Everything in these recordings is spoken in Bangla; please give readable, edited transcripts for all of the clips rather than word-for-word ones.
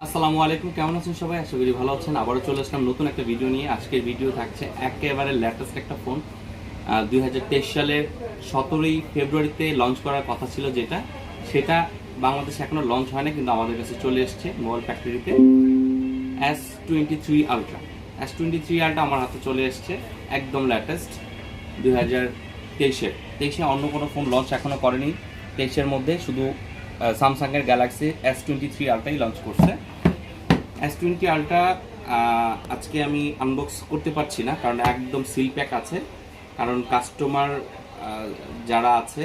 আসসালামু আলাইকুম, কেমন আছেন সবাই? আশা করি ভালো আছেন। আবারও চলে আসলাম নতুন একটা ভিডিও নিয়ে। আজকের ভিডিও থাকছে একেবারে লেটেস্ট একটা ফোন। 2023 সালের 17ই ফেব্রুয়ারিতে লঞ্চ করার কথা ছিল, সেটা বাংলাদেশে এখনো লঞ্চ হয় না, কিন্তু আমাদের কাছে চলে এসছে মোবাইল ফ্যাক্টরিতে। S23 আলট্রা আমার হাতে চলে এসছে, একদম লেটেস্ট 2023-এ। অন্য কোনো ফোন লঞ্চ এখনো করেনি। 23-এর মধ্যে শুধু স্যামসাংয়ের গ্যালাক্সি S23 আলট্রাই লঞ্চ করছে। S20 আলট্রা আজকে আমি আনবক্স করতে পারছি না, কারণ একদম সিল প্যাক আছে। কারণ কাস্টমার যারা আছে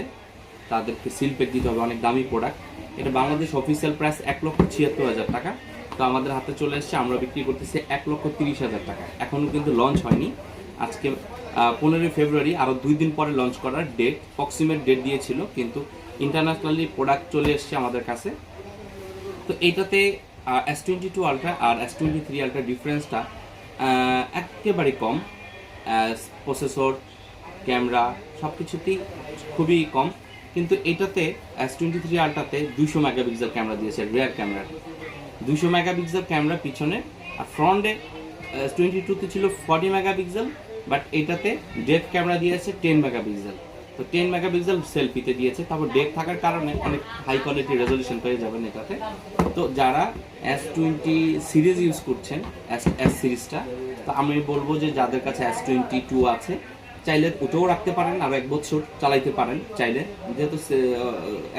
তাদেরকে সিল প্যাক দিতে হবে, অনেক দামি প্রোডাক্ট। এটা বাংলাদেশ অফিসিয়াল প্রাইস 1,76,000 টাকা। তো আমাদের হাতে চলে এসছে, আমরা বিক্রি করতেছি 1,30,000 টাকা। এখনও কিন্তু লঞ্চ হয়নি। আজকে 15ই ফেব্রুয়ারি, আরও 2 দিন পরে লঞ্চ করার ডেট, প্রক্সিমেট ডেট দিয়েছিল, কিন্তু ইন্টারন্যাশনালি প্রোডাক্ট চলে এসছে আমাদের কাছে। তো এইটাতে S22 আলট্রা আর S23 আলট্রা ডিফারেন্সটা একেবারে কম। প্রসেসর, ক্যামেরা সব কিছুতেই খুবই কম। কিন্তু এটাতে S23 আলট্রাতে 200 মেগাপিক্সেল ক্যামেরা দিয়েছে, রিয়ার ক্যামেরা 200 মেগাপিক্সেল ক্যামেরা পিছনে, আর ফ্রন্টে S22-তে ছিল 40 মেগাপিক্সেল, বাট এটাতে ডেপথ ক্যামেরা দিয়েছে 10 মেগাপিক্সেল। তো 10 মেগাপিক্সেল সেলফিতে দিয়েছে, তারপর ডেপথ থাকার কারণে অনেক হাই কোয়ালিটি রেজলিউশন পেয়ে যাবেন এটাতে। তো যারা S20 সিরিজ ইউজ করছেন, S সিরিজটা, তো আমি বলবো যে যাদের কাছে S22 আছে, চাইলে ওটাও রাখতে পারেন, আর 1 বছর চালাইতে পারেন চাইলে, যেহেতু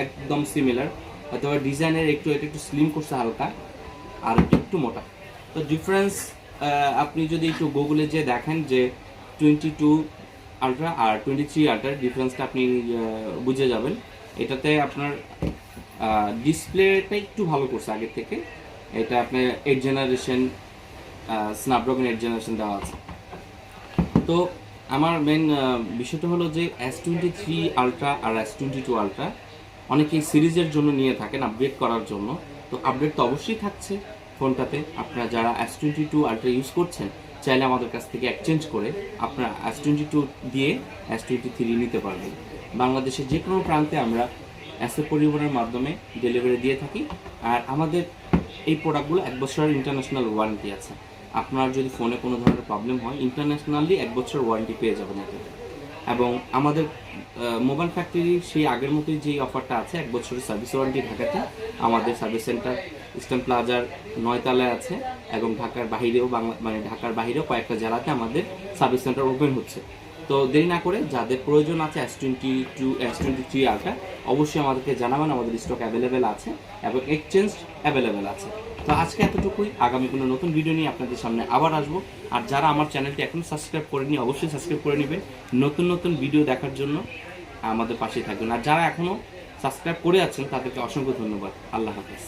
একদম সিমিলার। হয়তো ডিজাইনের এটা একটু স্লিম করছে হালকা, আর একটু মোটা। তো ডিফারেন্স আপনি যদি একটু গুগলে যে দেখেন যে 22 আলট্রা আর 23 আলট্রার ডিফারেন্সটা আপনি বুঝে যাবেন। এটাতে আপনার ডিসপ্লেটা একটু ভালো করছে আগের থেকে। এটা আপনার 8 জেনারেশন স্ন্যাপড্রাগন 8 জেনারেশন দেওয়া আছে। তো আমার মেন বিষয়টা হলো যে S23 আলট্রা আর S22 আলট্রা অনেকেই সিরিজের জন্য নিয়ে থাকেন, আপডেট করার জন্য। তো আপডেট তো অবশ্যই থাকছে ফোনটাতে। আপনারা যারা S22 আলট্রা ইউজ করছেন, চাইলে আমাদের কাছ থেকে এক্সচেঞ্জ করে আপনারা S22 দিয়ে S23 নিতে পারবেন। বাংলাদেশের যে কোনো প্রান্তে আমরা এসএ পরিবহনের মাধ্যমে ডেলিভারি দিয়ে থাকি। আর আমাদের এই প্রোডাক্টগুলো 1 বছরের ইন্টারন্যাশনাল ওয়ারেন্টি আছে। আপনার যদি ফোনে কোনো ধরনের প্রবলেম হয়, ইন্টারন্যাশনালি 1 বছর ওয়ারেন্টি পেয়ে যাবেন এটাতে। এবং আমাদের মোবাইল ফ্যাক্টরির সেই আগের মতোই যেই অফারটা আছে, 1 বছরের সার্ভিস ওয়ারেন্টি ঢাকাতে আমাদের সার্ভিস সেন্টার ইস্টার্ন প্লাজার 9 তলায় আছে, এবং ঢাকার বাহিরেও কয়েকটা জেলাতে আমাদের সার্ভিস সেন্টার ওপেন হচ্ছে। তো দেরি না করে যাদের প্রয়োজন আছে S23 আলট্রা, অবশ্যই আমাদেরকে জানাবেন। আমাদের স্টক অ্যাভেলেবেল আছে এবং এক্সচেঞ্জ অ্যাভেলেবেল আছে। তো আজকে এতটুকুই। আগামী কোনো নতুন ভিডিও নিয়ে আপনাদের সামনে আবার আসবো। আর যারা আমার চ্যানেলটি এখনো সাবস্ক্রাইব করেনি, অবশ্যই সাবস্ক্রাইব করে নেবেন নতুন নতুন ভিডিও দেখার জন্য। আমাদের পাশেই থাকবেন। আর যারা এখনো সাবস্ক্রাইব করে আছেন, তাদেরকে অসংখ্য ধন্যবাদ। আল্লাহ হাফেজ।